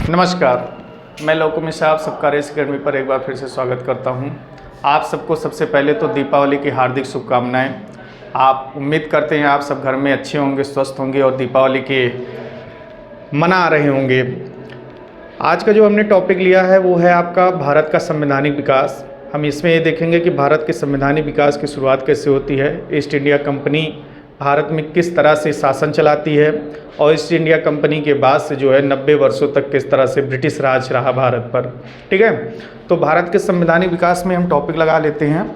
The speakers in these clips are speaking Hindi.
नमस्कार, मैं लोको मिश्रा आप सबका रेस अकेडमी पर एक बार फिर से स्वागत करता हूं। आप सबको सबसे पहले तो दीपावली की हार्दिक शुभकामनाएं। आप उम्मीद करते हैं आप सब घर में अच्छे होंगे, स्वस्थ होंगे और दीपावली के मना रहे होंगे। आज का जो हमने टॉपिक लिया है वो है आपका भारत का संवैधानिक विकास। हम इसमें ये देखेंगे कि भारत के संवैधानिक विकास की शुरुआत कैसे होती है, ईस्ट इंडिया कंपनी भारत में किस तरह से शासन चलाती है और ईस्ट इंडिया कंपनी के बाद से जो है 90 वर्षों तक किस तरह से ब्रिटिश राज रहा भारत पर। ठीक है, तो भारत के संवैधानिक विकास में हम टॉपिक लगा लेते हैं।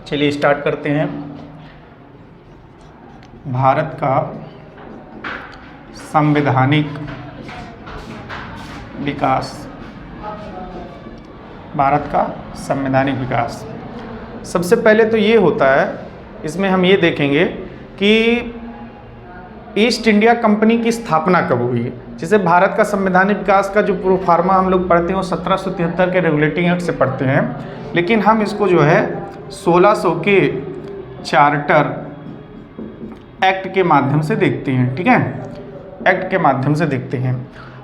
चलिए स्टार्ट करते हैं। भारत का संवैधानिक विकास, भारत का संवैधानिक विकास। सबसे पहले तो ये होता है, इसमें हम ये देखेंगे कि ईस्ट इंडिया कंपनी की स्थापना कब हुई। जैसे भारत का संवैधानिक विकास का जो प्रोफार्मा हम लोग पढ़ते हैं वो 1773 के रेगुलेटिंग एक्ट से पढ़ते हैं, लेकिन हम इसको जो है 1600 के चार्टर एक्ट के माध्यम से देखते हैं। ठीक है, एक्ट के माध्यम से देखते हैं।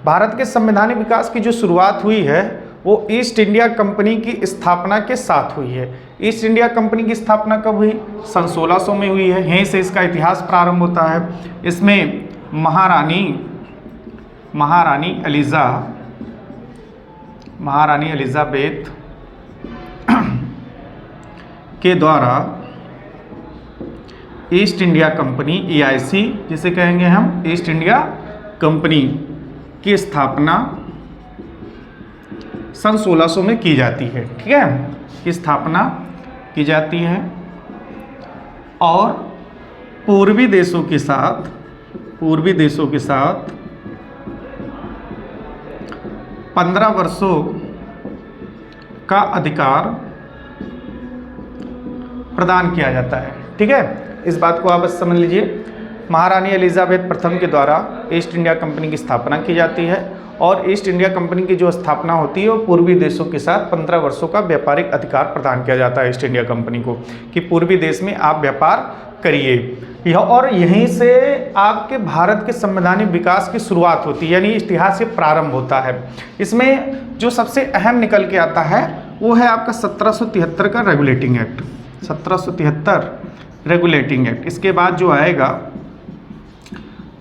भारत के संवैधानिक विकास की जो शुरुआत हुई है वो ईस्ट इंडिया कंपनी की स्थापना के साथ हुई है। ईस्ट इंडिया कंपनी की स्थापना कब हुई? सन 1600 में हुई है। यहीं से इसका इतिहास प्रारंभ होता है। इसमें महारानी एलिजाबेथ के द्वारा ईस्ट इंडिया कंपनी EIC जिसे कहेंगे हम ईस्ट इंडिया कंपनी की स्थापना सन 1600 में की जाती है। ठीक है, की स्थापना की जाती है और पूर्वी देशों के साथ 15 वर्षों का अधिकार प्रदान किया जाता है। ठीक है, इस बात को आप बस समझ लीजिए। महारानी एलिजाबेथ प्रथम के द्वारा ईस्ट इंडिया कंपनी की स्थापना की जाती है और ईस्ट इंडिया कंपनी की जो स्थापना होती है वो पूर्वी देशों के साथ 15 वर्षों का व्यापारिक अधिकार प्रदान किया जाता है ईस्ट इंडिया कंपनी को कि पूर्वी देश में आप व्यापार करिए। और यहीं से आपके भारत के संवैधानिक विकास की शुरुआत होती है, यानी इतिहास से प्रारंभ होता है। इसमें जो सबसे अहम निकल के आता है वो है आपका 1773 का रेगुलेटिंग एक्ट। 1773 regulating act. इसके बाद जो आएगा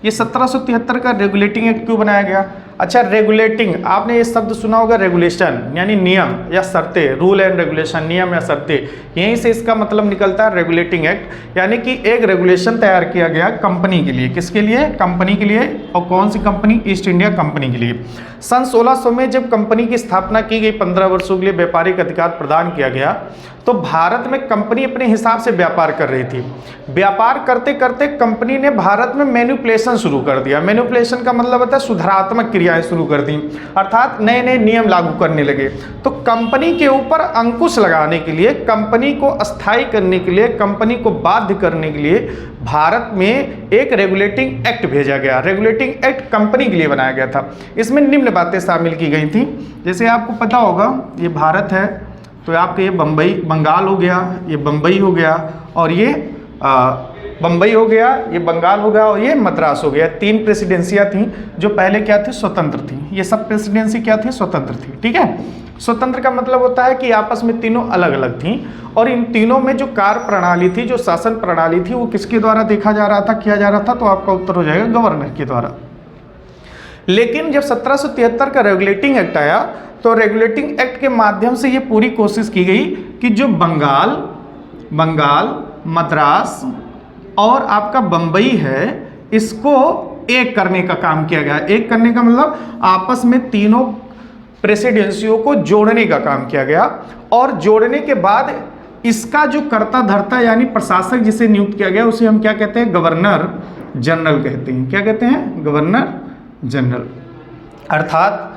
ये 1773 का रेगुलेटिंग एक्ट क्यों बनाया गया? अच्छा, रेगुलेटिंग, आपने ये शब्द सुना होगा रेगुलेशन यानी नियम या शर्तें, रूल एंड रेगुलेशन, नियम या शर्तें। यहीं से इसका मतलब निकलता है रेगुलेटिंग एक्ट, यानी कि एक रेगुलेशन तैयार किया गया कंपनी के लिए। किसके लिए? कंपनी के लिए। और कौन सी कंपनी? ईस्ट इंडिया कंपनी के लिए। सन 1600 में जब कंपनी की स्थापना की गई, 15 वर्षों के लिए व्यापारिक अधिकार प्रदान किया गया, तो भारत में कंपनी अपने हिसाब से व्यापार कर रही थी। व्यापार करते करते कंपनी ने भारत में मैनिपुलेशन शुरू कर दिया। मैनिपुलेशन का मतलब होता है सुधारात्मक क्रियाएं शुरू कर दी, अर्थात नए नए नियम लागू करने लगे। तो कंपनी के ऊपर अंकुश लगाने के लिए, कंपनी को अस्थायी करने के लिए, कंपनी को बाध्य करने के लिए भारत में एक रेगुलेटिंग एक्ट भेजा गया। रेगुलेटिंग एक्ट कंपनी के लिए बनाया गया था। इसमें निम्न बातें शामिल की गई थी। जैसे आपको पता होगा ये भारत है तो आपके ये बंगाल हो गया, ये बम्बई हो गया और ये बम्बई हो गया, ये बंगाल हो गया और ये मद्रास हो गया। 3 प्रेसिडेंसियाँ थीं जो पहले क्या थी? स्वतंत्र थी। ये सब प्रेसिडेंसी क्या थी? स्वतंत्र थी। ठीक है, स्वतंत्र का मतलब होता है कि आपस में तीनों अलग अलग थीं और इन तीनों में जो कार्य प्रणाली थी, जो शासन प्रणाली थी, वो किसके द्वारा देखा जा रहा था, किया जा रहा था? तो आपका उत्तर हो जाएगा गवर्नर के द्वारा। लेकिन जब 1773 का रेगुलेटिंग एक्ट आया तो रेगुलेटिंग एक्ट के माध्यम से ये पूरी कोशिश की गई कि जो बंगाल, मद्रास और आपका बम्बई है, इसको एक करने का काम किया गया। एक करने का मतलब आपस में तीनों प्रेसिडेंसियों को जोड़ने का काम किया गया और जोड़ने के बाद इसका जो कर्ता धर्ता यानी प्रशासक जिसे नियुक्त किया गया उसे हम क्या कहते हैं? गवर्नर जनरल कहते हैं। क्या कहते हैं? Governor general. अर्थात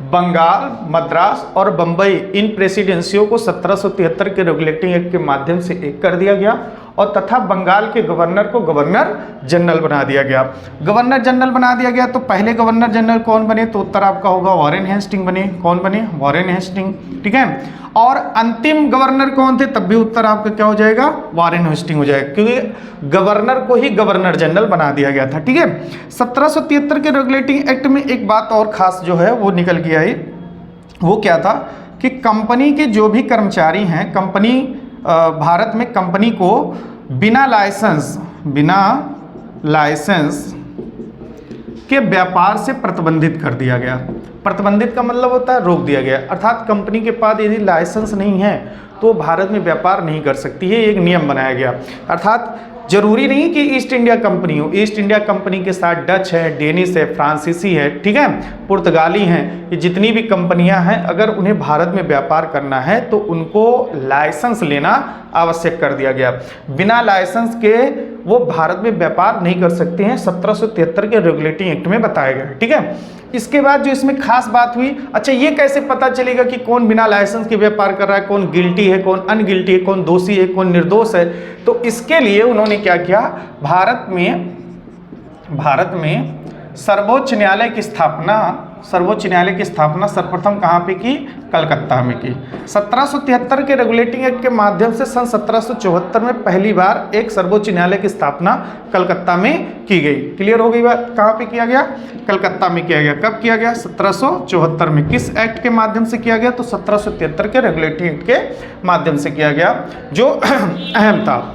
बंगाल, मद्रास और बम्बई, इन प्रेसिडेंसियों को 1773 के रेगुलेटिंग एक्ट के माध्यम से एक कर दिया गया और तथा बंगाल के गवर्नर को गवर्नर जनरल बना दिया गया। गवर्नर जनरल बना दिया गया तो पहले गवर्नर जनरल कौन बने, तो उत्तर आपका होगा वॉरेन हेस्टिंग बने। कौन बने, वॉरेन हेस्टिंग, ठीक है। और अंतिम गवर्नर कौन थे, तब भी उत्तर आपका क्या हो जाएगा, वॉरेन हेस्टिंग हो जाएगा, क्योंकि गवर्नर को ही गवर्नर जनरल बना दिया गया था, ठीक है। 1773 के रेगुलेटिंग एक्ट में एक बात और खास जो है वो निकल के आई, वो क्या था कि कंपनी के जो भी कर्मचारी हैं, कंपनी भारत में कंपनी को बिना लाइसेंस के व्यापार से प्रतिबंधित कर दिया गया। प्रतिबंधित का मतलब होता है रोक दिया गया, अर्थात कंपनी के पास यदि लाइसेंस नहीं है तो भारत में व्यापार नहीं कर सकती है, एक नियम बनाया गया। अर्थात जरूरी नहीं कि ईस्ट इंडिया कंपनी हो, ईस्ट इंडिया कंपनी के साथ डच है, डेनिश है, फ्रांसीसी है, ठीक है, पुर्तगाली हैं, ये जितनी भी कंपनियां हैं, अगर उन्हें भारत में व्यापार करना है तो उनको लाइसेंस लेना आवश्यक कर दिया गया। बिना लाइसेंस के वो भारत में व्यापार नहीं कर सकते हैं, 1773 के रेगुलेटिंग एक्ट में बताया गया, ठीक है। इसके बाद जो इसमें खास बात हुई, अच्छा ये कैसे पता चलेगा कि कौन बिना लाइसेंस के व्यापार कर रहा है, कौन गिल्टी है, कौन अनगिल्टी है, कौन दोषी है, कौन निर्दोष है, तो इसके लिए उन्होंने क्या किया, भारत में सर्वोच्च न्यायालय की स्थापना सर्वप्रथम कहाँ पे की, कलकत्ता में की। 1773 के रेगुलेटिंग एक्ट के माध्यम से सन 1774 में पहली बार एक सर्वोच्च न्यायालय की स्थापना कलकत्ता में की गई। क्लियर हो गई बात, कहाँ पे किया गया, कलकत्ता में किया गया। कब किया गया, 1774 में। किस एक्ट के माध्यम से किया गया, तो 1773 के रेगुलेटिंग एक्ट के माध्यम से किया गया, जो अहम था।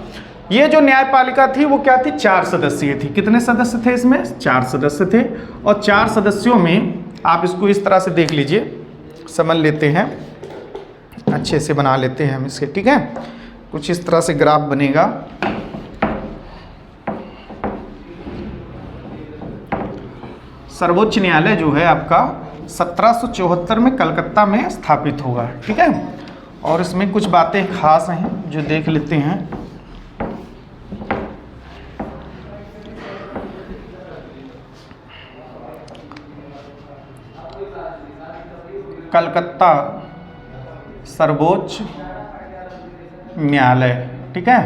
ये जो न्यायपालिका थी वो क्या थी, 4 सदस्यीय थी। कितने सदस्य थे इसमें, 4 सदस्य थे। और 4 सदस्यों में आप इसको इस तरह से देख लीजिए, समझ लेते हैं, अच्छे से बना लेते हैं हम इसके, ठीक है। कुछ इस तरह से ग्राफ बनेगा। सर्वोच्च न्यायालय जो है आपका 1774 में कलकत्ता में स्थापित होगा, ठीक है। और इसमें कुछ बातें खास हैं जो देख लेते हैं। कलकत्ता सर्वोच्च न्यायालय, ठीक है,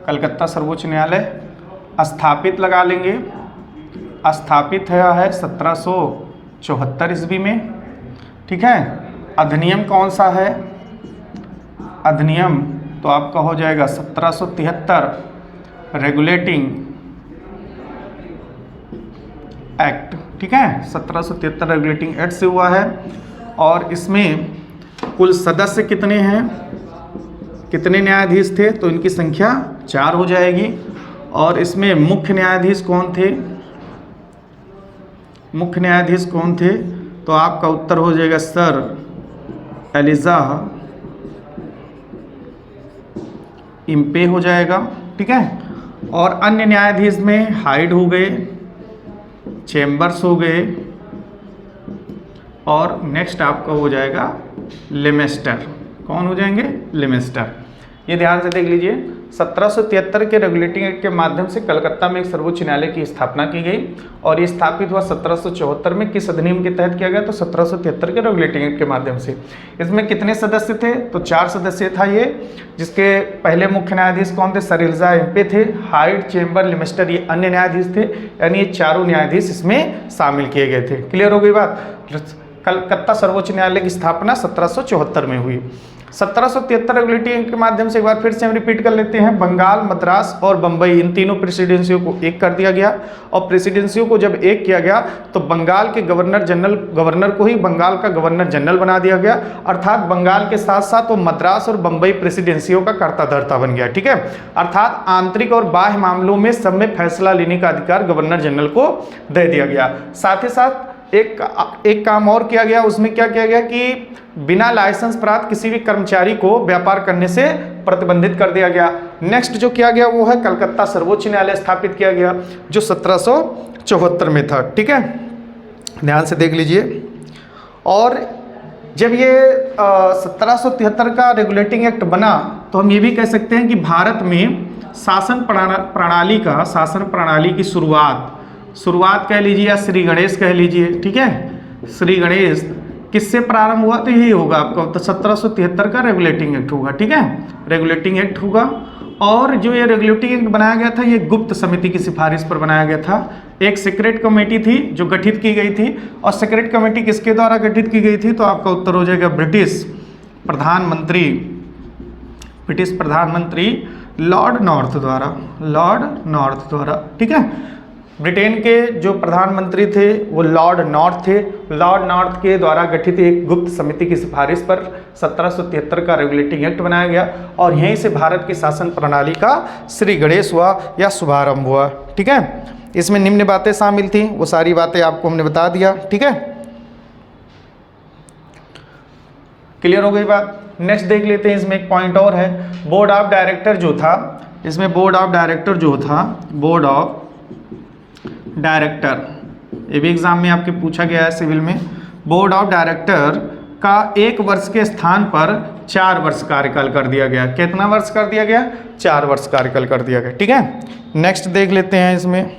कलकत्ता सर्वोच्च न्यायालय स्थापित लगा लेंगे, स्थापित है 1774 ईस्वी में, ठीक है। अधिनियम कौन सा है, अधिनियम तो आपका हो जाएगा 1773 रेगुलेटिंग एक्ट, ठीक है, 1773 रेगुलेटिंग एक्ट से हुआ है। और इसमें कुल सदस्य कितने हैं, कितने न्यायाधीश थे, तो इनकी संख्या 4 हो जाएगी। और इसमें मुख्य न्यायाधीश कौन थे, मुख्य न्यायाधीश कौन थे, तो आपका उत्तर हो जाएगा सर एलिजाह इम्पे हो जाएगा, ठीक है। और अन्य न्यायाधीश में हाइड हो गए, चेम्बर्स हो गए, और नेक्स्ट आपका हो जाएगा लेमेस्टर। कौन हो जाएंगे, लेमेस्टर। ये ध्यान से देख लीजिए, 1773 के रेगुलेटिंग एक्ट के माध्यम से कलकत्ता में एक सर्वोच्च न्यायालय की स्थापना की गई, और ये स्थापित हुआ 1774 में। किस अधिनियम के तहत किया गया, तो 1773 के रेगुलेटिंग एक्ट के माध्यम से। इसमें कितने सदस्य थे, तो 4 सदस्य था ये, जिसके पहले मुख्य न्यायाधीश कौन थे, सर एलिजाह इम्पे थे, हाइड, चेम्बर, लेमेस्टर ये अन्य न्यायाधीश थे, यानी ये चारों न्यायाधीश इसमें शामिल किए गए थे। क्लियर हो गई बात। कलकत्ता सर्वोच्च न्यायालय की स्थापना 1774 में हुई। 1773 रेगुलेटिंग एक्ट के माध्यम से एक बार फिर से हम रिपीट कर लेते हैं, बंगाल, मद्रास और बम्बई इन तीनों प्रेसिडेंसियों को एक कर दिया गया। और प्रेसिडेंसियों को जब एक किया गया तो बंगाल के गवर्नर को ही बंगाल का गवर्नर जनरल बना दिया गया, अर्थात बंगाल के साथ साथ वो मद्रास और बम्बई प्रेसिडेंसियों का कर्ता धर्ता बन गया, ठीक है। अर्थात आंतरिक और बाह्य मामलों में सब में फैसला लेने का अधिकार गवर्नर जनरल को दे दिया गया। साथ ही साथ एक काम और किया गया, उसमें क्या किया गया कि बिना लाइसेंस प्राप्त किसी भी कर्मचारी को व्यापार करने से प्रतिबंधित कर दिया गया। नेक्स्ट जो किया गया वो है कलकत्ता सर्वोच्च न्यायालय स्थापित किया गया, जो 1774 में था, ठीक है, ध्यान से देख लीजिए। और जब ये 1773 का रेगुलेटिंग एक्ट बना तो हम ये भी कह सकते हैं कि भारत में शासन प्रणाली की शुरुआत कह लीजिए या श्री गणेश कह लीजिए, ठीक है। श्री गणेश किससे प्रारंभ हुआ, तो यही होगा आपका 1773 का रेगुलेटिंग एक्ट होगा, ठीक है, रेगुलेटिंग एक्ट होगा। और जो ये रेगुलेटरी एक्ट बनाया गया था ये गुप्त समिति की सिफारिश पर बनाया गया था। एक सीक्रेट कमेटी थी जो गठित की गई थी, और सीक्रेट कमेटी किसके द्वारा गठित की गई थी? तो आपका उत्तर हो जाएगा ब्रिटिश प्रधानमंत्री लॉर्ड नॉर्थ द्वारा। ठीक है, ब्रिटेन के जो प्रधानमंत्री थे वो लॉर्ड नॉर्थ थे। लॉर्ड नॉर्थ के द्वारा गठित एक गुप्त समिति की सिफारिश पर 1773 का रेगुलेटिंग एक्ट बनाया गया, और यहीं से भारत की शासन प्रणाली का श्री गणेश हुआ या शुभारंभ हुआ। ठीक है, इसमें निम्न बातें शामिल थी, वो सारी बातें आपको हमने बता दिया। ठीक है, क्लियर हो गई बात। नेक्स्ट देख लेते हैं, इसमें एक पॉइंट और है, बोर्ड ऑफ डायरेक्टर जो था, इसमें बोर्ड ऑफ डायरेक्टर ये भी एग्जाम में आपके पूछा गया है सिविल में। बोर्ड ऑफ डायरेक्टर का 1 वर्ष के स्थान पर 4 वर्ष कार्यकाल कर दिया गया। कितना वर्ष कर दिया गया? 4 वर्ष कार्यकाल कर दिया गया। ठीक है, नेक्स्ट देख लेते हैं इसमें।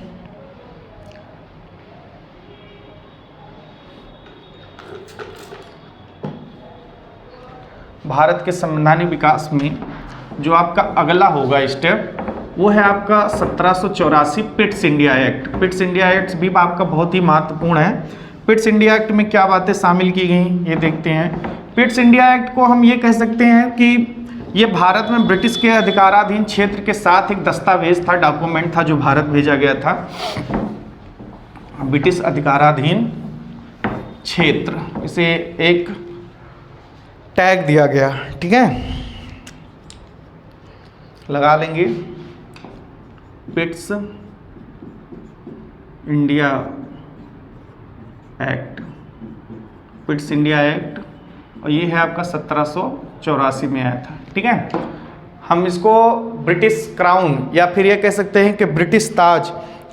भारत के संवैधानिक विकास में जो आपका अगला होगा स्टेप वो है आपका 1784 Pitt's India act. Pitt's India act भी आपका बहुत ही महत्वपूर्ण है। पिट्स इंडिया एक्ट में क्या बातें शामिल की गई ये देखते हैं। पिट्स इंडिया एक्ट को हम ये कह सकते हैं कि ये भारत में ब्रिटिश के अधिकाराधीन क्षेत्र के साथ एक दस्तावेज था, डॉक्यूमेंट था जो भारत भेजा गया था। ब्रिटिश अधिकाराधीन क्षेत्र, इसे एक टैग दिया गया। ठीक है, लगा लेंगे Pitt's India act, Pitt's India act, और ये है आपका 1784 में आया था। ठीक है, हम इसको ब्रिटिश क्राउन या फिर ये कह सकते हैं कि ब्रिटिश ताज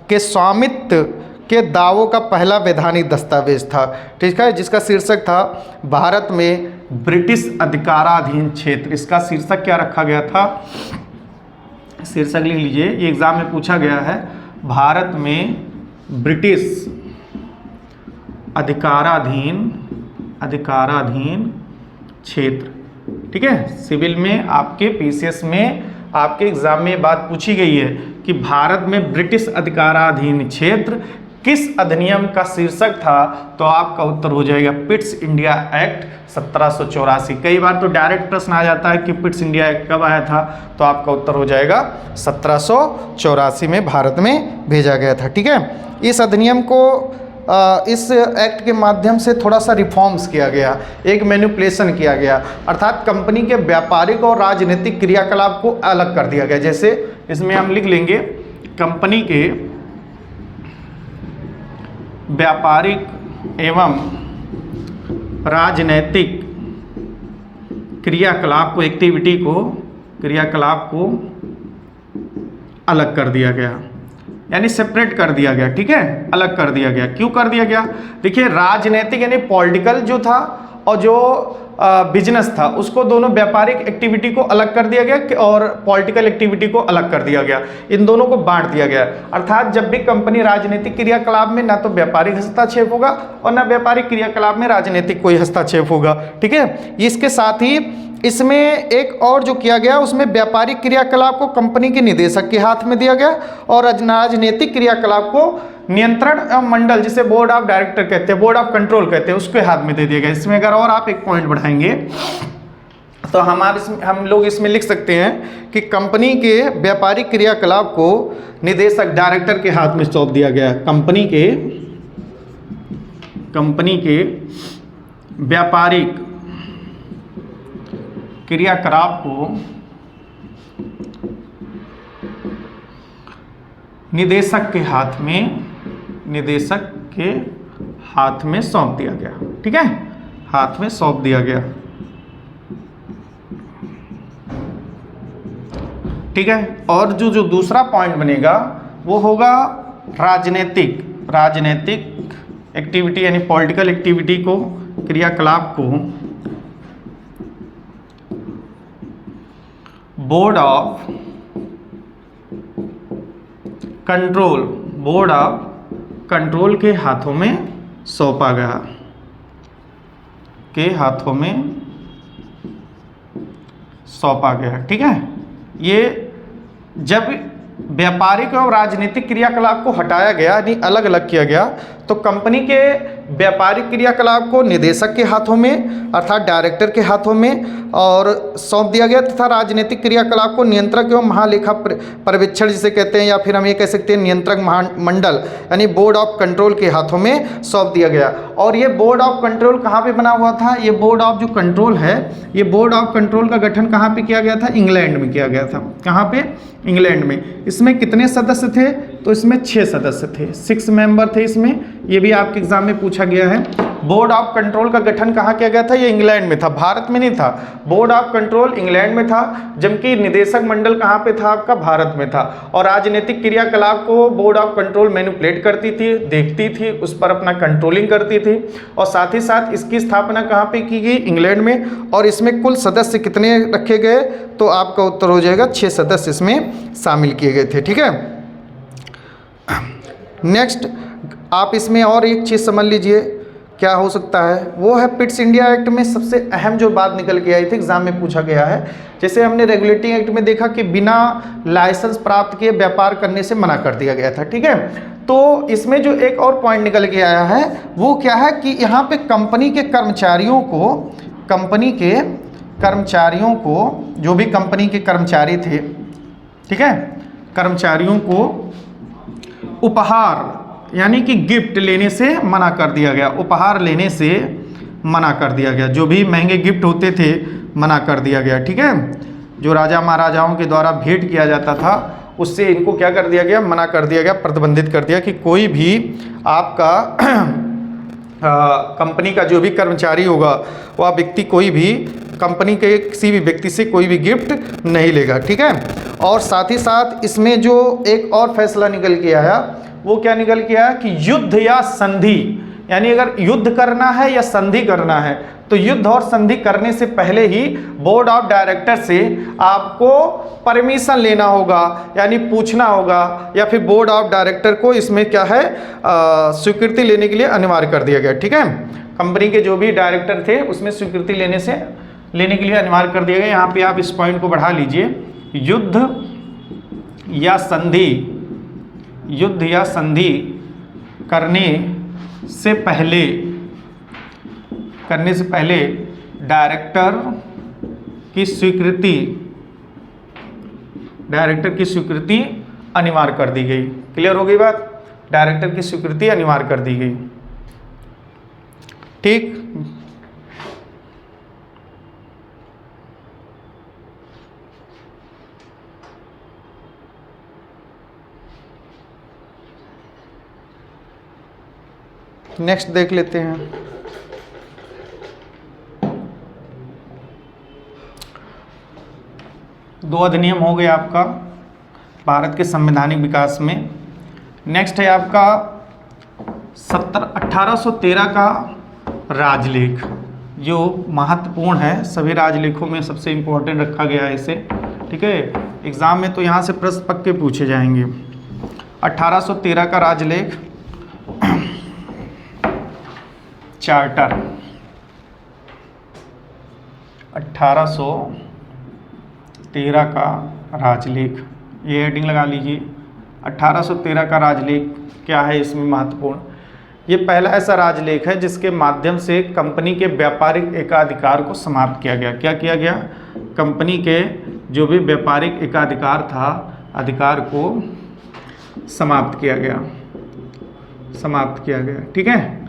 के स्वामित्व के दावों का पहला वैधानिक दस्तावेज था। ठीक है, जिसका शीर्षक था भारत में ब्रिटिश अधिकाराधीन क्षेत्र। इसका शीर्षक क्या रखा गया था? शीर्षक लिख लीजिए, ये एग्जाम में पूछा गया है, भारत में ब्रिटिश अधिकाराधीन क्षेत्र। ठीक है, सिविल में आपके पीसीएस में आपके एग्जाम में बात पूछी गई है कि भारत में ब्रिटिश अधिकाराधीन क्षेत्र किस अधिनियम का शीर्षक था, तो आपका उत्तर हो जाएगा पिट्स इंडिया एक्ट 1784। कई बार तो डायरेक्ट प्रश्न आ जाता है कि पिट्स इंडिया एक्ट कब आया था, तो आपका उत्तर हो जाएगा 1784 में भारत में भेजा गया था। ठीक है, इस अधिनियम को इस एक्ट के माध्यम से थोड़ा सा रिफॉर्म्स किया गया, एक मैनिपुलेशन किया गया, अर्थात कंपनी के व्यापारिक और राजनीतिक क्रियाकलाप को अलग कर दिया गया। जैसे इसमें हम लिख लेंगे कंपनी के व्यापारिक एवं राजनैतिक क्रियाकलाप को अलग कर दिया गया, यानी सेपरेट कर दिया गया। ठीक है, अलग कर दिया गया। क्यों कर दिया गया? देखिए, राजनीतिक यानी पॉलिटिकल जो था और जो बिजनेस था, उसको दोनों व्यापारिक एक्टिविटी को अलग कर दिया गया और पॉलिटिकल एक्टिविटी को अलग कर दिया गया। इन दोनों को बांट दिया गया। अर्थात जब भी कंपनी राजनीतिक क्रियाकलाप में ना तो व्यापारिक हस्तक्षेप होगा और ना व्यापारिक क्रियाकलाप में राजनीतिक कोई हस्तक्षेप होगा। ठीक है, इसके साथ ही इसमें एक और जो किया गया, उसमें व्यापारिक क्रियाकलाप को कंपनी के निदेशक के हाथ में दिया गया और राजनीतिक क्रियाकलाप को नियंत्रण मंडल, जिसे बोर्ड ऑफ डायरेक्टर कहते हैं, बोर्ड ऑफ कंट्रोल कहते हैं, उसके हाथ में दे दिया गया। इसमें अगर और आप एक पॉइंट बढ़ाएंगे तो हम लोग इसमें लिख सकते हैं कि कंपनी के व्यापारिक क्रियाकलाप को निदेशक डायरेक्टर के हाथ में सौंप दिया गया। कंपनी के व्यापारिक क्रियाकलाप को निदेशक के हाथ में सौंप दिया गया। ठीक है, हाथ में सौंप दिया गया। ठीक है, और जो दूसरा पॉइंट बनेगा वो होगा राजनीतिक एक्टिविटी यानी पॉलिटिकल एक्टिविटी को, क्रियाकलाप को बोर्ड ऑफ कंट्रोल के हाथों में सौंपा गया, ठीक है, ये जब व्यापारिक और राजनीतिक क्रियाकलाप को हटाया गया यानी अलग अलग किया गया तो कंपनी के व्यापारिक क्रियाकलाप को निदेशक के हाथों में अर्थात डायरेक्टर के हाथों में और सौंप दिया गया तथा राजनीतिक क्रियाकलाप को नियंत्रक एवं महालेखा पर्यवेक्षण जिसे कहते हैं या फिर हम ये कह सकते हैं नियंत्रक महामंडल यानी बोर्ड ऑफ कंट्रोल के हाथों में सौंप दिया गया। और ये बोर्ड ऑफ कंट्रोल कहाँ पे बना हुआ था? ये बोर्ड ऑफ जो कंट्रोल है, ये बोर्ड ऑफ कंट्रोल का गठन कहाँ पे किया गया था? इंग्लैंड में किया गया था। कहाँ पे? इंग्लैंड में। इसमें कितने सदस्य थे? तो इसमें 6 सदस्य थे, 6 मेंबर थे इसमें। ये भी आपके एग्जाम में पूछा गया है। बोर्ड ऑफ कंट्रोल का गठन कहाँ किया गया था? ये इंग्लैंड में था, भारत में नहीं था। बोर्ड ऑफ कंट्रोल इंग्लैंड में था, जबकि निदेशक मंडल कहाँ पे था आपका? भारत में था। और राजनीतिक क्रियाकलाप को बोर्ड ऑफ कंट्रोल मैनिपुलेट करती थी, देखती थी, उस पर अपना कंट्रोलिंग करती थी। और साथ ही साथ इसकी स्थापना कहाँ पे की गई? इंग्लैंड में। और इसमें कुल सदस्य कितने रखे गए? तो आपका उत्तर हो जाएगा 6 सदस्य इसमें शामिल किए गए थे। ठीक है, नेक्स्ट आप इसमें और एक चीज़ समझ लीजिए क्या हो सकता है, वो है पिट्स इंडिया एक्ट में सबसे अहम जो बात निकल के आई थी, एग्जाम में पूछा गया है। जैसे हमने रेगुलेटिंग एक्ट में देखा कि बिना लाइसेंस प्राप्त किए व्यापार करने से मना कर दिया गया था। ठीक है, तो इसमें जो एक और पॉइंट निकल के आया है वो क्या है कि यहाँ पे कंपनी के कर्मचारियों को जो भी कंपनी के कर्मचारी थे, ठीक है, कर्मचारियों को उपहार यानी कि गिफ्ट लेने से मना कर दिया गया। उपहार लेने से मना कर दिया गया, जो भी महंगे गिफ्ट होते थे मना कर दिया गया। ठीक है, जो राजा महाराजाओं के द्वारा भेंट किया जाता था उससे इनको क्या कर दिया गया? मना कर दिया गया, प्रतिबंधित कर दिया कि कोई भी आपका कंपनी का जो भी कर्मचारी होगा वह व्यक्ति कोई भी कंपनी के किसी भी व्यक्ति से कोई भी गिफ्ट नहीं लेगा। ठीक है, और साथ ही साथ इसमें जो एक और फैसला निकल के आया वो क्या निकल के आया कि युद्ध या संधि, यानी अगर युद्ध करना है या संधि करना है तो युद्ध और संधि करने से पहले ही बोर्ड ऑफ डायरेक्टर से आपको परमिशन लेना होगा, यानी पूछना होगा, या फिर बोर्ड ऑफ डायरेक्टर को इसमें क्या है स्वीकृति लेने के लिए अनिवार्य कर दिया गया। ठीक है, कंपनी के जो भी डायरेक्टर थे उसमें स्वीकृति लेने के लिए अनिवार्य कर दिया गया। यहाँ पे आप इस पॉइंट को बढ़ा लीजिए, युद्ध या संधि करने से पहले डायरेक्टर की स्वीकृति अनिवार्य कर दी गई। क्लियर हो गई बात? डायरेक्टर की स्वीकृति अनिवार्य कर दी गई। ठीक, नेक्स्ट देख लेते हैं। दो अधिनियम हो गया आपका भारत के संवैधानिक विकास में। नेक्स्ट है आपका 1813 का राजलेख, जो महत्वपूर्ण है, सभी राजलेखों में सबसे इम्पोर्टेंट रखा गया है इसे। ठीक है, एग्जाम में तो यहाँ से प्रश्न पक्के पूछे जाएंगे। 1813 का राजलेख, चार्टर 1813 का राजलेख, ये हेडिंग लगा लीजिए। 1813 का राजलेख क्या है इसमें महत्वपूर्ण? ये पहला ऐसा राजलेख है जिसके माध्यम से कंपनी के व्यापारिक एकाधिकार को समाप्त किया गया। क्या किया गया? कंपनी के जो भी व्यापारिक एकाधिकार था, अधिकार को समाप्त किया गया। ठीक है,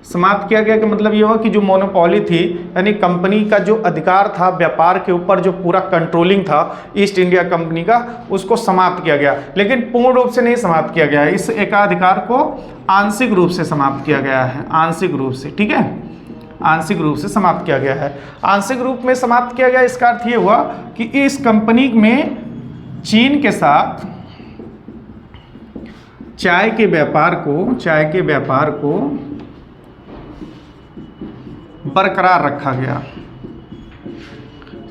समाप्त किया गया का मतलब ये हुआ कि जो मोनोपोली थी, यानी कंपनी का जो अधिकार था व्यापार के ऊपर, जो पूरा कंट्रोलिंग था ईस्ट इंडिया कंपनी का, उसको समाप्त किया गया। लेकिन पूर्ण रूप से नहीं समाप्त किया गया है, इस एकाधिकार को आंशिक रूप से समाप्त किया गया है, आंशिक रूप से। ठीक है, आंशिक रूप से समाप्त किया गया है। आंशिक रूप में समाप्त किया गया, इसका अर्थ ये हुआ कि इस कंपनी में चीन के साथ चाय के व्यापार को बरकरार रखा गया।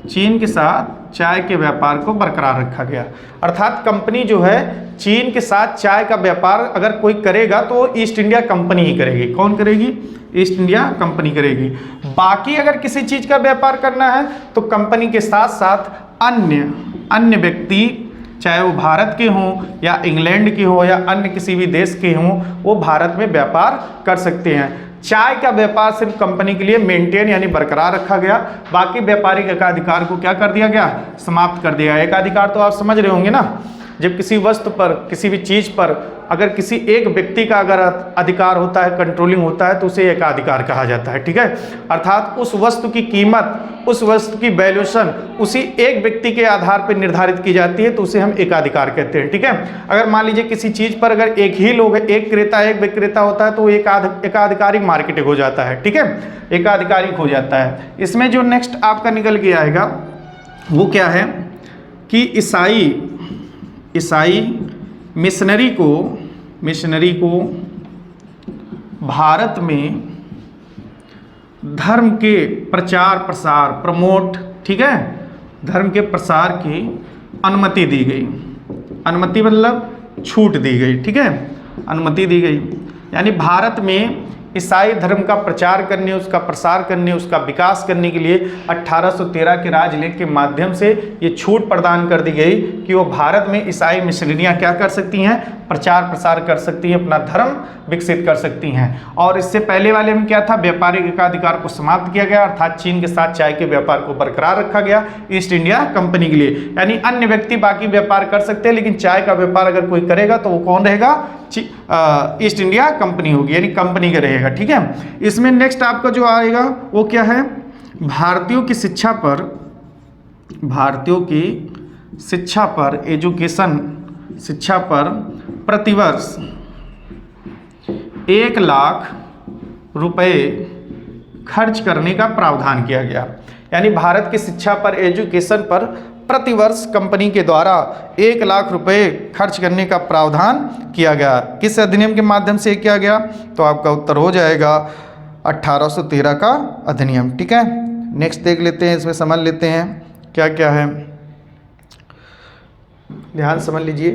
चीन के साथ चाय के व्यापार को बरकरार रखा गया। अर्थात कंपनी जो है चीन के साथ चाय का व्यापार अगर कोई करेगा तो ईस्ट इंडिया कंपनी ही करेगी। कौन करेगी? ईस्ट इंडिया कंपनी करेगी। बाकी अगर किसी चीज़ का व्यापार करना है तो कंपनी के साथ साथ अन्य व्यक्ति चाहे वो भारत के हों या इंग्लैंड के हों या अन्य किसी भी देश के हों, वो भारत में व्यापार कर सकते हैं। चाय का व्यापार सिर्फ कंपनी के लिए मेंटेन यानी बरकरार रखा गया, बाकी व्यापारिक एकाधिकार को क्या कर दिया गया, समाप्त कर दिया। एकाधिकार तो आप समझ रहे होंगे ना, जब किसी वस्तु पर, किसी भी चीज पर अगर किसी एक व्यक्ति का अगर अधिकार होता है, कंट्रोलिंग होता है, तो उसे एकाधिकार कहा जाता है, ठीक है। अर्थात उस वस्तु की कीमत, उस वस्तु की वैल्यूएशन उसी एक व्यक्ति के आधार पर निर्धारित की जाती है, तो उसे हम एकाधिकार कहते हैं, ठीक है। अगर मान लीजिए किसी चीज पर अगर एक ही लोग, एक क्रेता एक विक्रेता होता है, तो एकाधिकारिक मार्केटिंग हो जाता है, ठीक है, एकाधिकारिक हो जाता है। इसमें जो नेक्स्ट आपका निकल के आएगा वो क्या है कि ईसाई मिशनरी को भारत में धर्म के प्रचार प्रसार, प्रमोट, ठीक है, धर्म के प्रसार की अनुमति दी गई। अनुमति मतलब छूट दी गई, ठीक है, अनुमति दी गई। यानी भारत में ईसाई धर्म का प्रचार करने, उसका प्रसार करने, उसका विकास करने के लिए 1813 के राजलेख के माध्यम से ये छूट प्रदान कर दी गई कि वो भारत में ईसाई मिशनरियाँ क्या कर सकती हैं, प्रचार प्रसार कर सकती हैं, अपना धर्म विकसित कर सकती हैं। और इससे पहले वाले में क्या था, व्यापारिक एकाधिकार को समाप्त किया गया, अर्थात चीन के साथ चाय के व्यापार को बरकरार रखा गया ईस्ट इंडिया कंपनी के लिए। यानी अन्य व्यक्ति बाकी व्यापार कर सकते हैं, लेकिन चाय का व्यापार अगर कोई करेगा तो वो कौन रहेगा, ईस्ट इंडिया कंपनी होगी, यानी कंपनी का रहेगा, ठीक है। इसमें नेक्स्ट आपका जो आएगा वो क्या है, भारतीयों की शिक्षा पर एजुकेशन, शिक्षा पर प्रतिवर्ष 1 लाख रुपए खर्च करने का प्रावधान किया गया। यानी भारत की शिक्षा पर, एजुकेशन पर प्रतिवर्ष कंपनी के द्वारा 1 लाख रुपए खर्च करने का प्रावधान किया गया। किस अधिनियम के माध्यम से किया गया, तो आपका उत्तर हो जाएगा 1813 का अधिनियम, ठीक है। नेक्स्ट देख लेते हैं, इसमें समझ लेते हैं क्या क्या है, ध्यान समझ लीजिए।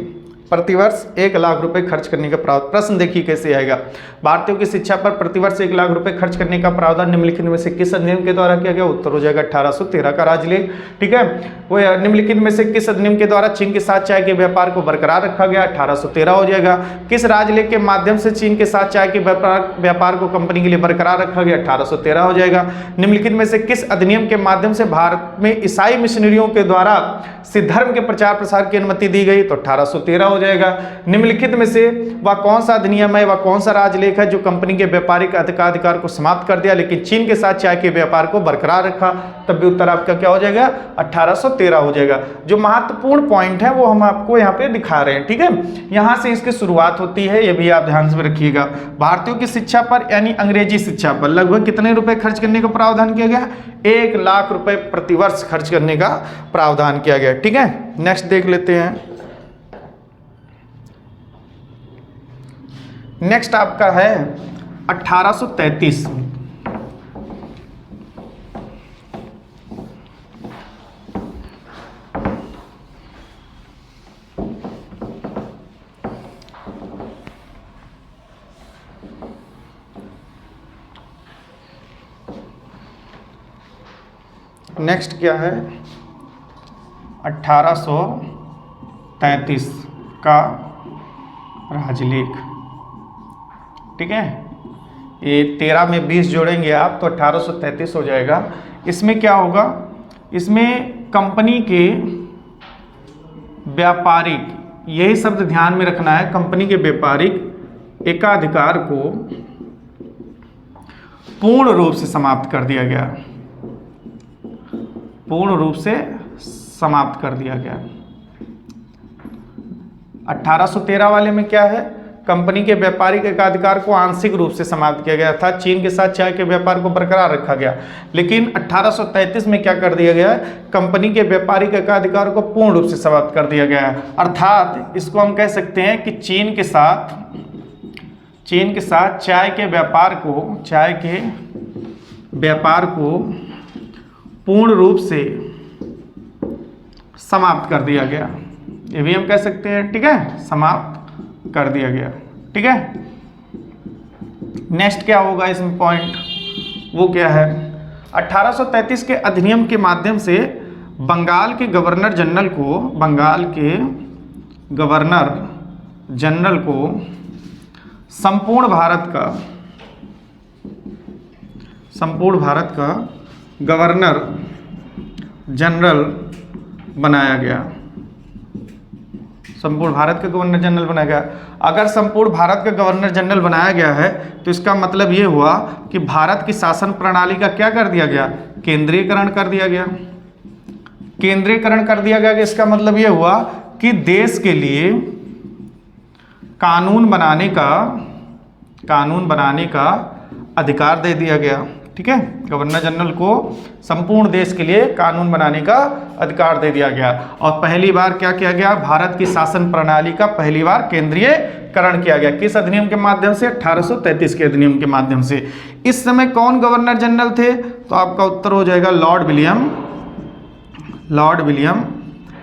प्रतिवर्ष 1 लाख रुपए खर्च करने का प्रावधान, प्रश्न देखिए कैसे आएगा। भारतीयों की शिक्षा पर प्रतिवर्ष 1 लाख रुपए खर्च करने का प्रावधान निम्नलिखित में से किस अधिनियम के द्वारा किया गया, उत्तर हो जाएगा 1813 का राजलेख, ठीक है। वो निम्नलिखित में से किस अधिनियम के द्वारा चीन के साथ चाय के व्यापार को बरकरार रखा गया, 1813 हो जाएगा। किस राजलेख के माध्यम से चीन के साथ चाय के व्यापार को कंपनी के लिए बरकरार रखा गया, 1813 हो जाएगा। निम्नलिखित में से किस अधिनियम के माध्यम से भारत में ईसाई मिशनरियों के द्वारा सिद्ध धर्म के प्रचार प्रसार की अनुमति दी गई, तो 1813 हो जाएगा। निम्नलिखित में से वह कौन सा अधिनियम है, वह कौन सा राजलेख है जो कंपनी के व्यापारिक अधिकार को समाप्त कर दिया लेकिन चीन के साथ चाय के व्यापार को बरकरार रखा, तब भी उत्तर आपका क्या हो जाएगा, 1813 हो जाएगा। जो महत्वपूर्ण पॉइंट है वो हम आपको यहाँ पे दिखा रहे हैं, ठीक है। यहाँ से इसकी शुरुआत होती है, ये भी आप ध्यान से रखिएगा। भारतीयों की शिक्षा पर यानी अंग्रेजी शिक्षा पर लगभग कितने रुपए खर्च करने का प्रावधान किया गया, 1 लाख रुपए प्रतिवर्ष खर्च करने का प्रावधान किया गया, ठीक है। नेक्स्ट देख लेते हैं। नेक्स्ट आपका है 1833। नेक्स्ट क्या है, 1833 का राजलेख, ठीक है। ये 13 में 20 जोड़ेंगे आप तो 1833 हो जाएगा। इसमें क्या होगा, इसमें कंपनी के व्यापारिक, यही शब्द ध्यान में रखना है, कंपनी के व्यापारिक एकाधिकार को पूर्ण रूप से समाप्त कर दिया गया, पूर्ण रूप से समाप्त कर दिया गया। 1813 वाले में क्या है, कंपनी के व्यापारिक एकाधिकार को आंशिक रूप से समाप्त किया गया था, चीन के साथ चाय के व्यापार को बरकरार रखा गया। लेकिन 1833 में क्या कर दिया गया है, कंपनी के व्यापारिक एकाधिकार को पूर्ण रूप से समाप्त कर दिया गया है। अर्थात इसको हम कह सकते हैं कि चीन के साथ चाय के व्यापार को पूर्ण रूप से समाप्त कर दिया गया, ये भी हम कह सकते हैं, ठीक है, समाप्त कर दिया गया, ठीक है। नेक्स्ट क्या होगा इसमें पॉइंट, वो क्या है, 1833 के अधिनियम के माध्यम से बंगाल के गवर्नर जनरल को, बंगाल के गवर्नर जनरल को संपूर्ण भारत का गवर्नर जनरल बनाया गया। संपूर्ण भारत का गवर्नर जनरल बनाया गया। अगर संपूर्ण भारत का गवर्नर जनरल बनाया गया है तो इसका मतलब ये हुआ कि भारत की शासन प्रणाली का क्या कर दिया गया, केंद्रीयकरण कर दिया गया। केंद्रीयकरण कर दिया गया कि इसका मतलब ये हुआ कि देश के लिए कानून बनाने का अधिकार दे दिया गया। ठीक है, गवर्नर जनरल को संपूर्ण देश के लिए कानून बनाने का अधिकार दे दिया गया। और पहली बार क्या किया गया, भारत की शासन प्रणाली का पहली बार केंद्रीयकरण किया गया। किस अधिनियम के माध्यम से, 1833 के अधिनियम के माध्यम से। इस समय कौन गवर्नर जनरल थे, तो आपका उत्तर हो जाएगा लॉर्ड विलियम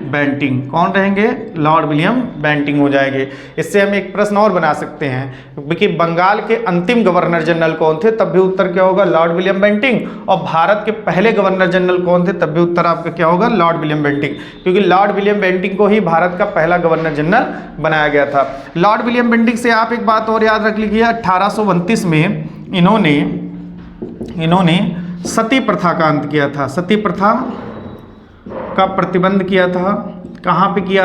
बेंटिंग। कौन रहेंगे, लॉर्ड विलियम बेंटिंग हो जाएंगे। इससे हम एक प्रश्न और बना सकते हैं कि बंगाल के अंतिम गवर्नर जनरल कौन थे, तब भी उत्तर क्या होगा, लॉर्ड विलियम बेंटिंग। और भारत के पहले गवर्नर जनरल कौन थे, तब भी उत्तर आपका क्या होगा, लॉर्ड विलियम बेंटिंग, क्योंकि लॉर्ड विलियम बेंटिंग को ही भारत का पहला गवर्नर जनरल बनाया गया था। लॉर्ड विलियम बेंटिंग से आप एक बात और याद रख लीजिए, 1829 में इन्होंने सती प्रथा का अंत किया था। सती प्रथा का प्रतिबंध किया था। कहाँ पे किया,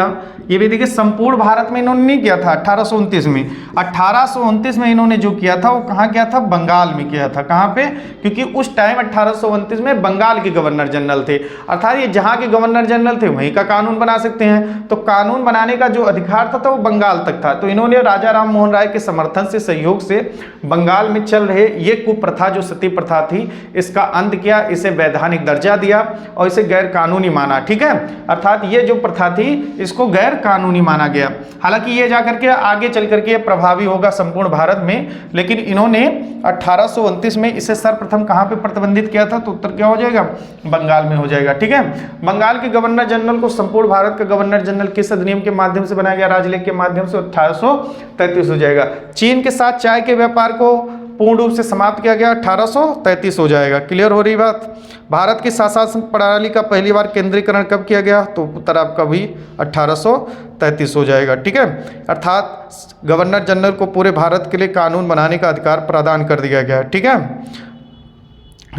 ये भी देखिए, संपूर्ण भारत में इन्होंने नहीं किया था 1829 में। 1829 में इन्होंने जो किया था वो कहाँ किया था, बंगाल में किया था। कहाँ पे, क्योंकि उस टाइम 1829 में बंगाल के गवर्नर जनरल थे, अर्थात ये जहाँ के गवर्नर जनरल थे वहीं का कानून बना सकते हैं। तो कानून बनाने का जो अधिकार था वो बंगाल तक था। तो इन्होंने राजा राम मोहन राय के समर्थन से, सहयोग से बंगाल में चल रहे ये कुप्रथा जो सती प्रथा थी इसका अंत किया, इसे वैधानिक दर्जा दिया और इसे गैर कानूनी माना। ठीक है, अर्थात ये जो प्रथा थी इसको गैर कानूनी माना गया। हालांकि ये जाकर के आगे चल करके ये प्रभावी होगा संपूर्ण भारत में, लेकिन इन्होंने 1829 में इसे सर्वप्रथम कहां पे प्रतिबंधित किया था, तो उत्तर क्या हो जाएगा, बंगाल में हो जाएगा। ठीक है, बंगाल के गवर्नर जनरल को संपूर्ण भारत का गवर्नर जनरल किस अधिनियम के माध्यम से बनाया गया, राजलेख के माध्यम से, 1833 हो जाएगा। चीन के साथ चाय के व्यापार को पूर्ण रूप से समाप्त किया गया, 1833 हो जाएगा। क्लियर हो रही बात। भारत की शासन प्रणाली का पहली बार केंद्रीकरण कब किया गया, तो उत्तर आपका भी 1833 हो जाएगा। ठीक है, अर्थात गवर्नर जनरल को पूरे भारत के लिए कानून बनाने का अधिकार प्रदान कर दिया गया। ठीक है,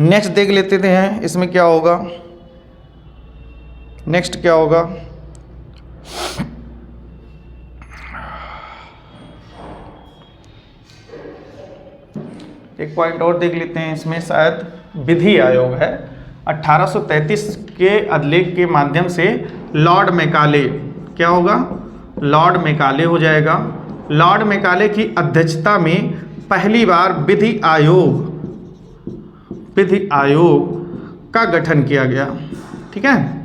नेक्स्ट देख लेते हैं इसमें क्या होगा। नेक्स्ट क्या होगा, एक पॉइंट और देख लेते हैं इसमें, शायद विधि आयोग है। 1833 के अधिलेख के माध्यम से लॉर्ड मैकाले, क्या होगा, लॉर्ड मैकाले हो जाएगा। लॉर्ड मैकाले की अध्यक्षता में पहली बार विधि आयोग का गठन किया गया। ठीक है,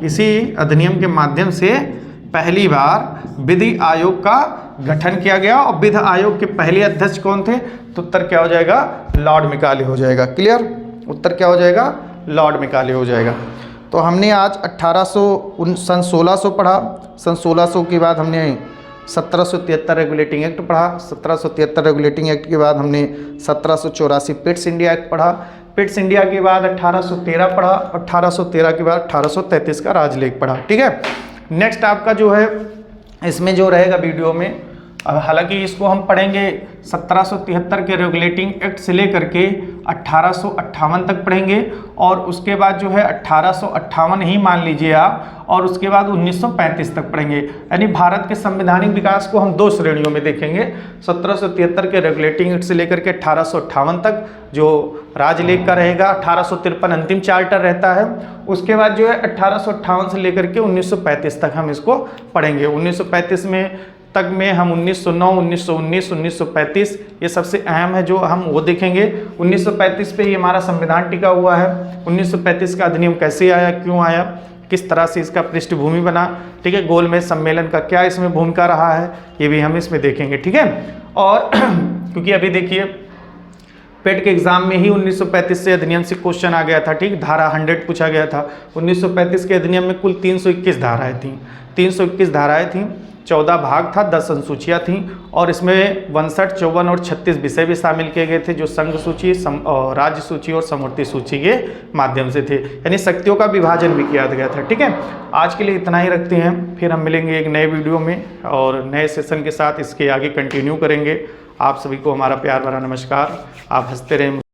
इसी अधिनियम के माध्यम से पहली बार विधि आयोग का गठन किया गया और विधि आयोग के पहले अध्यक्ष कौन थे, तो उत्तर क्या हो जाएगा, लॉर्ड मैकाले हो जाएगा। क्लियर, उत्तर क्या हो जाएगा, लॉर्ड मैकाले हो जाएगा। तो हमने आज सन 1600 पढ़ा। सन 1600 के बाद हमने 1773 रेगुलेटिंग एक्ट पढ़ा। 1773 रेगुलेटिंग एक्ट के बाद हमने 1784 पिट्स इंडिया एक्ट पढ़ा। पिट्स इंडिया के बाद 1813 पढ़ा। 1813 के बाद 1833 का राजलेख पढ़ा। ठीक है, नेक्स्ट आपका जो है इसमें जो रहेगा वीडियो में, हालांकि इसको हम पढ़ेंगे 1773 के रेगुलेटिंग एक्ट से लेकर के 1858 तक पढ़ेंगे, और उसके बाद जो है 1858 ही मान लीजिए आप, और उसके बाद 1935 तक पढ़ेंगे। यानी भारत के संवैधानिक विकास को हम दो श्रेणियों में देखेंगे। 1773 के रेगुलेटिंग एक्ट से लेकर के 1858 तक जो राजलेख का रहेगा, 1853 अंतिम चार्टर रहता है। उसके बाद जो है 1858 से लेकर के 1935 तक हम इसको पढ़ेंगे। 1935 तक में हम 1909, 1919, 1935 ये सबसे अहम है जो हम वो देखेंगे। 1935 पे ही हमारा संविधान टिका हुआ है। 1935 का अधिनियम कैसे आया, क्यों आया, किस तरह से इसका पृष्ठभूमि बना। ठीक है, गोलमेज सम्मेलन का क्या इसमें भूमिका रहा है, ये भी हम इसमें देखेंगे। ठीक है, और क्योंकि अभी देखिए पेट के एग्जाम में ही 1935 से अधिनियम से क्वेश्चन आ गया था। ठीक, धारा 100 पूछा गया था। 1935 के अधिनियम में कुल 321 धाराएं थीं। 321 धाराएं थीं। 14 भाग था, 10 अनुसूचियाँ थीं और इसमें 62, 54 और 36 विषय भी शामिल किए गए थे जो संघ सूची, राज्य सूची और समवर्ती सूची के माध्यम से थे, यानी शक्तियों का विभाजन भी किया गया था। ठीक है, आज के लिए इतना ही रखते हैं, फिर हम मिलेंगे एक नए वीडियो में और नए सेशन के साथ इसके आगे कंटिन्यू करेंगे। आप सभी को हमारा प्यार भरा नमस्कार। आप हंसते रहें।